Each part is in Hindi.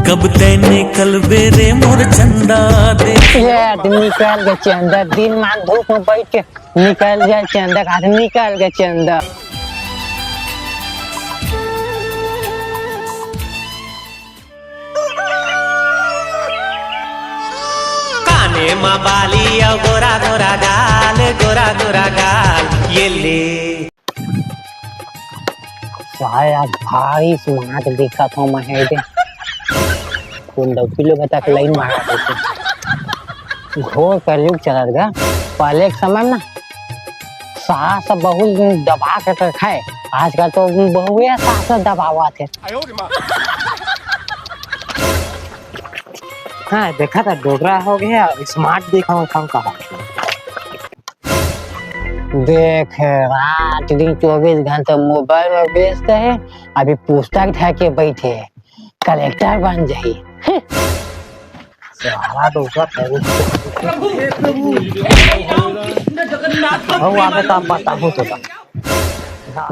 कब तैने कल बेरे मोर चंदा दे निकल गए चंदा दिन मान धूप में बैठ के निकल जाए चंदा का निकल गए चंदा। काने माँ बाली गोरा गोरा गाल गोरा गोरा गाल ये ले शायद भारी स्मार्ट दिखा था मैं किलो बता के लाइन मारा देते घोर कर युग चला गया। पहले के समय ना सास बहुत दबा कर रखा है, आजकल तो बहुए सास दबावा थे। हाँ देखा था डोगरा हो गया स्मार्ट दिखा कहा देख रात दिन 24 घंटे मोबाइल में व्यस्त है, अभी पुस्तक ढा के बैठे कलेक्टर बन जाए। सारा डोगरा बताओ तो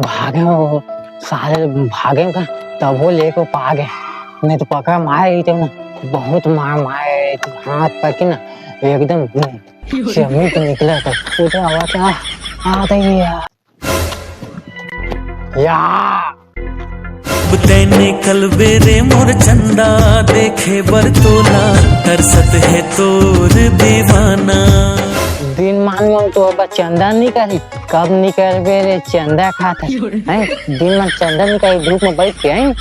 भागे सारे भागे का तब वो लेको पा गए, नहीं तो पकड़ मारे थे ना बहुत मार मारे हाथ पकड़ ना एकदम जमीन पे निकला था पूरा आवाज आता ही या तैने कल बेरे मोर चंदा देखे बरतोला तरसत है तोर दीवाना। दिन मान तो अब चंदा निकली कब निकल बेरे चंदा खाता है दिन में चंदा निकली धूप में बैठ के हैं।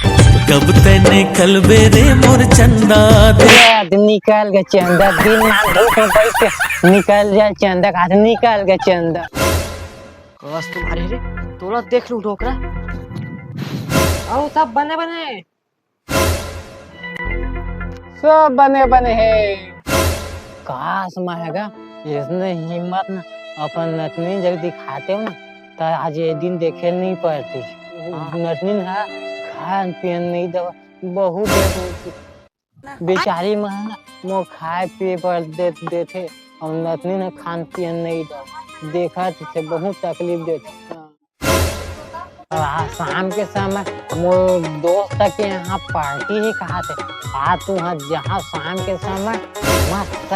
कब तैने कल बेरे मोर चंदा दे निकल गए चंदा दिन मान धूप में बैठ के निकल जाए चंदा का निकल गए चंदा। बस तुम्हारे रे तोला देख लूं डोकरा और सब बने बने सब बने बने हैं। काश मारेगा इसने हिम्मत ना अपन नतनी जब दिखाते हो ना तो आज ये दिन देखे नहीं पड़ती। नतनी ना खान पियन नहीं दवा बहुत बेचारी माँ मो खाए पिए पर देते और नतनी ना खान पियन नहीं दवा देखा थे बहुत तकलीफ देते। शाम के समय मोर दोस्त के यहाँ पार्टी ही कहा थे आज तू जहाँ शाम के समय मस्त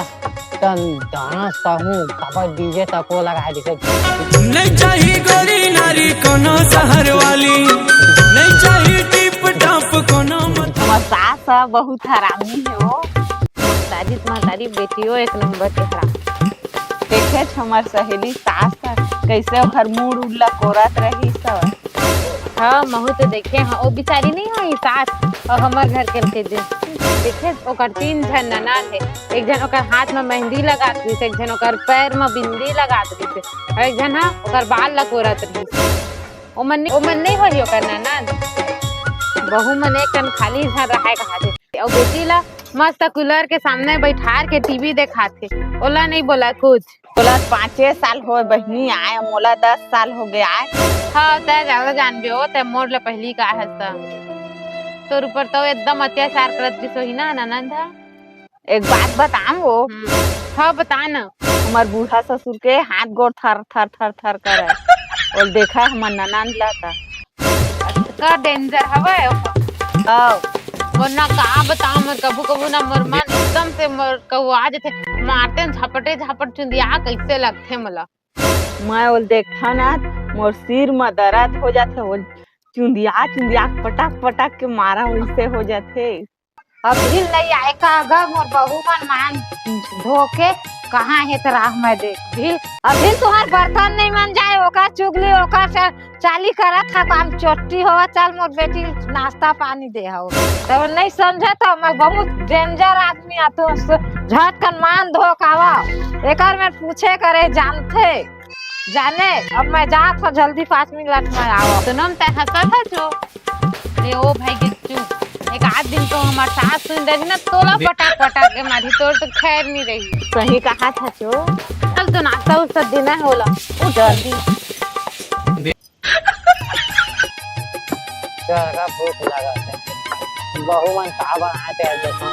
डांस कहूँ तब डीजे तक वो लगा जैसे नहीं चाहिए गोरी नारी कोनो शहर वाली नहीं चाहिए टिप टॉप कोनो हमार सास बहुत हरामी है वो तारी बेटियों एक नंबर के हराम देखे हमार सहेली सास कैसे ओकर मूड उड़ला कोरत रही सब। हाँ महू तो देखे हाँ वो बेचारी नहीं हुई सास और हमार घर के देखे ओकर 3 जन ननद है, एक जन ओकर हाथ में मेहंदी लगात रही, एक जन ओकर पैर में बिंदी लगात रही और एक जन हाँ ओकर बाल लकोरत रही। ओमन नहीं होई ओकर ननद बहू मन एक कन खाली घर रहाय कहते और बेटी ला मस्त कूलर के सामने बैठार के टीवी देखाते ओला नहीं बोला कुछ बोला 5 साल हो बहनी आए मोला 10 साल हो गया है। हाँ तय ज्यादा जानबे हो तय मोर ले पहली का है तोर ऊपर तो एकदम अत्याचार करत रही सोही ना ननद। एक बात बताऊं वो हाँ बता ना हमार बूढ़ा ससुर के हाथ गोड़ थर थर थर थर करे और देखा हमार ननद लाता का डेंजर हवे वरना कहा बताऊं मैं कबू कबू ना मोर मन एकदम से मोर कहू आ जाते मारते झपटे झपट चुंदिया कैसे लगते मला मैं वो देखा ना मोर सिर में दर्द हो जाते वो चुंदिया पटक पटक के मारा वैसे हो जाते। अब भी नहीं आए का अगर मोर बहू मन मान धोके कहाँ है तो राह में देख भी अभी तुम्हार बर्तन नहीं मन जाए ओका चुगली ओका चाली करा था काम चोटी हो चल मोर बेटी नाश्ता पानी दे हो तब नहीं समझे तो मैं बहुत डेंजर आदमी आ तो झटकन मान धो कावा एकर में पूछे करे जानते जाने अब मैं जा तो जल्दी 5 मिनट में आओ सुनम ते हंसा था जो रे ओ भाई गिट्टू एक आध दिन तो हमार सास सुन रही ना तोला पटाक पटाक के मारी तोर तो खैर नहीं रही। सही कहा था जो चल तो नाश्ता उस्ता देना होला उठ जल्दी चल भूख लगा है बहू मन का बनाते हैं देखो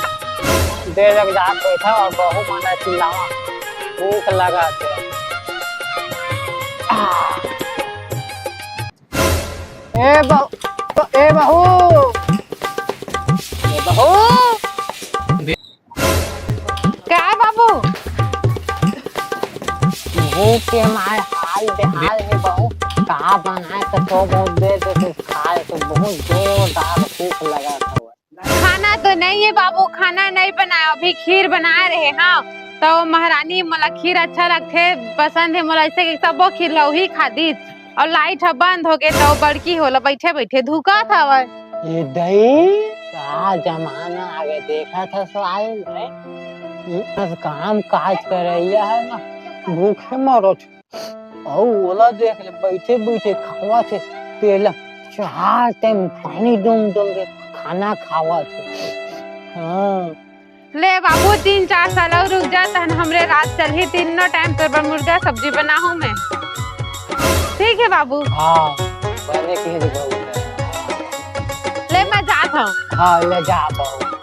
देर तक जाग बैठा और बहू मन चिल्लावा भूख लगाते ए बहू बहू देख के हमारे हाल बेहाल है बहू। कहा बनाए तो बहुत देर से खाए तो बहुत जोरदार भूख लगा था। खाना तो नहीं है बाबू, खाना नहीं बनाया, अभी खीर बना रहे हाँ। तो महारानी मोला खीर अच्छा लगथे, पसंद है मोला, ऐसे कि सबो खीर लही खादी। और लाइट ह बंद हो गए तो बड़की होला बैठे बैठे धुका था। ये दही का जमाना आगे देखा था सो आए बस काम काज कर रही है ना, भूखे मरो और ओला देख ले बैठे बैठे खावा थे पहला 4 टाइम पानी डूम डूम के खाना खावा थे। हाँ ले बाबू 3-4 साल और रुक जाता है, हमरे रात चल ही तीनों टाइम तो मुर्गा सब्जी बनाऊं मैं। ठीक है बाबू। हाँ बने की ले मैं जाता हूँ। हाँ ले जा बहू।